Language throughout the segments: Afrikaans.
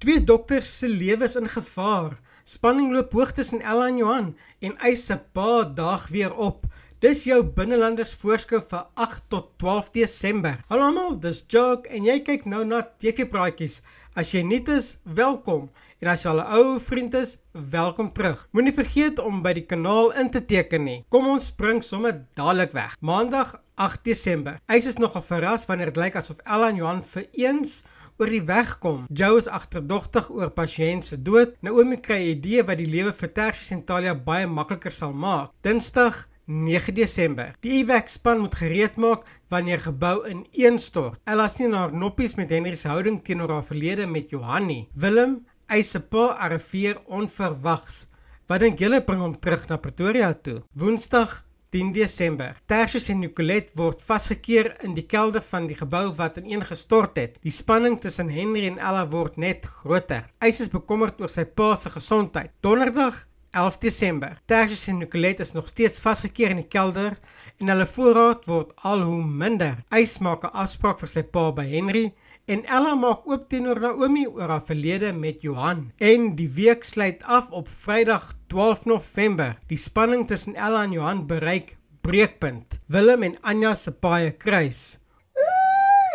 Twee dokters se lewens in gevaar. Spanning loop hoog tussen Ella en Johan en eis se pa daag weer op. Dis jou binnelanders voorskou vir 8 tot 12 Desember. Hallo almal, dis Jock en jy kyk nou na TV-praatjies. As jy nuut is, welkom. En as jy al 'n ou vriend is, welkom terug. Moenie vergeet om by die kanaal in te teken nie. Kom ons spring sommer dadelik weg. Maandag 8 Desember. Eis is nogal verras wanneer dit lyk asof Ella en Johan vir eens oor die weg kom. Joe is agterdogtig oor pasiënt se dood. Naomi kry 'n idee wat die lewe vir Tertius en Talia baie makliker sal maak. Dinsdag 9 Desember. Die evac span moet gereed maak wanneer gebou ineenstort. Ella sien haar noppies met Henry se houding teenoor haar verlede met Johan nie. Willem eis se pa arriveer onverwags. Wat dink julle bring hom terug na Pretoria toe? Woensdag 10 Desember. Tertius en Nicolette word vasgekeer in die kelder van die gebou wat ineengestort het. Die spanning tussen Henry en Ella word net groter. Eis is bekommerd oor sy pa se gesondheid. Donderdag 11 Desember. Tertius en Nicolette is nog steeds vasgekeer in die kelder en hulle voorraad word al hoe minder. Eis maak 'n afspraak vir sy pa by Henry en Ella maak oop teenoor Naomi oor haar verlede met Johan. En die week sluit af op Vrydag 12 November. Die spanning tussen Ella en Johan bereik breekpunt. Willem en Anja se paaie kruis.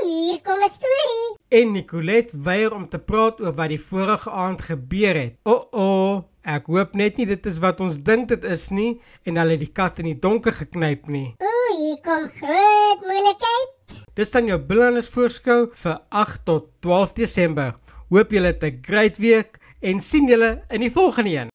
Hier kom 'n storie. En Nicolette weier om te praat oor wat die vorige aand gebeur het. Ek hoop net nie dit is wat ons dink dit is nie en hulle die kat in die donker geknyp nie. Hier kom groot moeilikheid. Dis dan jou binnelanders voorskou vir 8 tot 12 Desember. Hoop julle het 'n great week en sien julle in die volgende een.